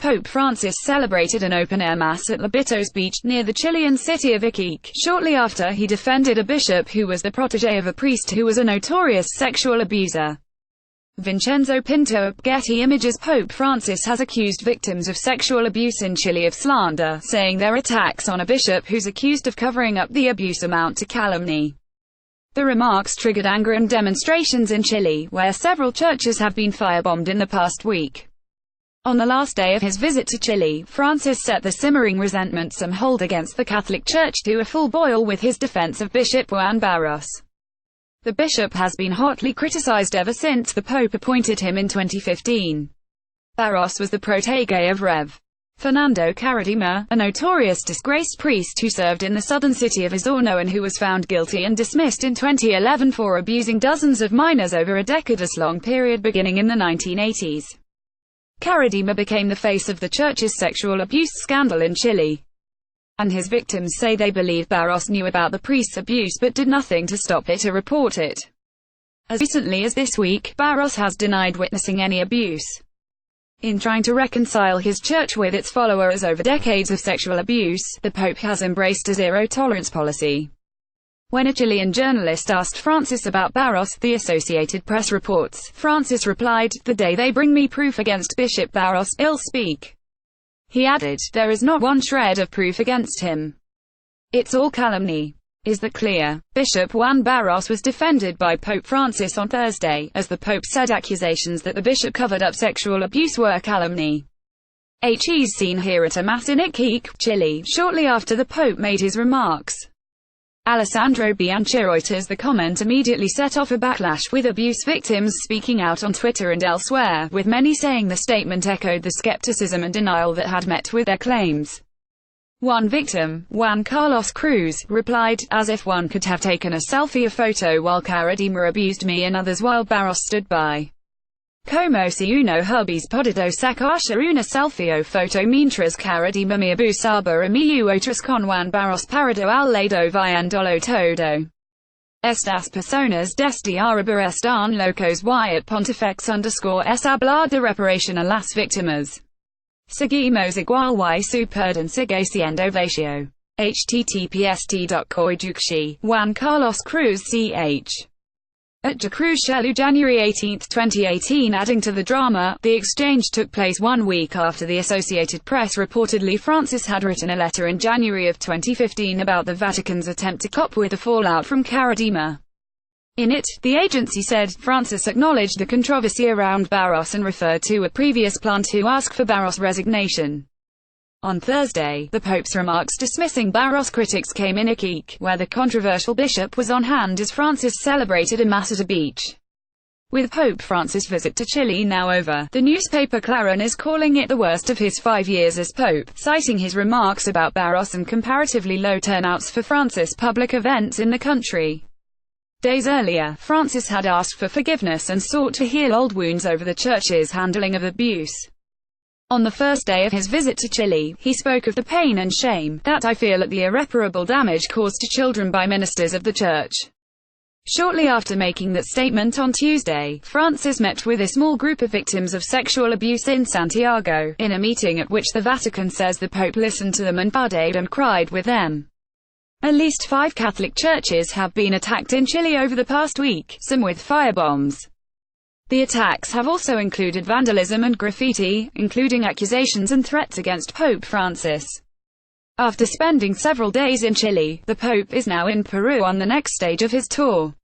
Pope Francis celebrated an open-air mass at Lobitos Beach, near the Chilean city of Iquique, shortly after he defended a bishop who was the protege of a priest who was a notorious sexual abuser. Vincenzo Pinto. Getty Images. Pope Francis has accused victims of sexual abuse in Chile of slander, saying their attacks on a bishop who's accused of covering up the abuse amount to calumny. The remarks triggered anger and demonstrations in Chile, where several churches have been firebombed in the past week. On the last day of his visit to Chile, Francis set the simmering resentment some hold against the Catholic Church to a full boil with his defense of Bishop Juan Barros. The bishop has been hotly criticized ever since the Pope appointed him in 2015. Barros was the protege of Rev. Fernando Caradima, a notorious disgraced priest who served in the southern city of Osorno and who was found guilty and dismissed in 2011 for abusing dozens of minors over a decades-long period beginning in the 1980s. Caradima became the face of the church's sexual abuse scandal in Chile. And his victims say they believe Barros knew about the priest's abuse but did nothing to stop it or report it. As recently as this week, Barros has denied witnessing any abuse. In trying to reconcile his church with its followers over decades of sexual abuse, the Pope has embraced a zero-tolerance policy. When a Chilean journalist asked Francis about Barros, the Associated Press reports, Francis replied, "The day they bring me proof against Bishop Barros, I'll speak." He added, "There is not one shred of proof against him. It's all calumny." Is that clear? Bishop Juan Barros was defended by Pope Francis on Thursday, as the Pope said accusations that the bishop covered up sexual abuse were calumny. He's seen here at a mass in Iquique, Chile, shortly after the Pope made his remarks. Alessandro Bianchi. Reuters. The comment immediately set off a backlash, with abuse victims speaking out on Twitter and elsewhere, with many saying the statement echoed the skepticism and denial that had met with their claims. One victim, Juan Carlos Cruz, replied, "As if one could have taken a selfie or photo while Caradima abused me and others while Barros stood by. Como si uno hubis podido sacar una selfie o foto mientras Caradima me abusaba a mí u otros con Juan Barros parado al lado viéndolo todo. Estas personas desde arriba están locos Wyatt Pontifex _es hablar de reparación a las víctimas. Seguimos igual y su perdón sigue siendo vacío. https://t.coeducci, Juan Carlos Cruz ch. At de Cruz Shelu, January 18, 2018. Adding to the drama, the exchange took place 1 week after the Associated Press reportedly Francis had written a letter in January of 2015 about the Vatican's attempt to cope with the fallout from Caradima. In it, the agency said, Francis acknowledged the controversy around Barros and referred to a previous plan to ask for Barros' resignation. On Thursday, the Pope's remarks dismissing Barros' critics came in Iquique, where the controversial bishop was on hand as Francis celebrated a mass at a beach. With Pope Francis' visit to Chile now over, the newspaper Clarín is calling it the worst of his 5 years as Pope, citing his remarks about Barros and comparatively low turnouts for Francis' public events in the country. Days earlier, Francis had asked for forgiveness and sought to heal old wounds over the Church's handling of abuse. On the first day of his visit to Chile, he spoke of the pain and shame that I feel at the irreparable damage caused to children by ministers of the Church. Shortly after making that statement on Tuesday, Francis met with a small group of victims of sexual abuse in Santiago, in a meeting at which the Vatican says the Pope listened to them and prayed and cried with them. At least 5 Catholic churches have been attacked in Chile over the past week, some with firebombs. The attacks have also included vandalism and graffiti, including accusations and threats against Pope Francis. After spending several days in Chile, the Pope is now in Peru on the next stage of his tour.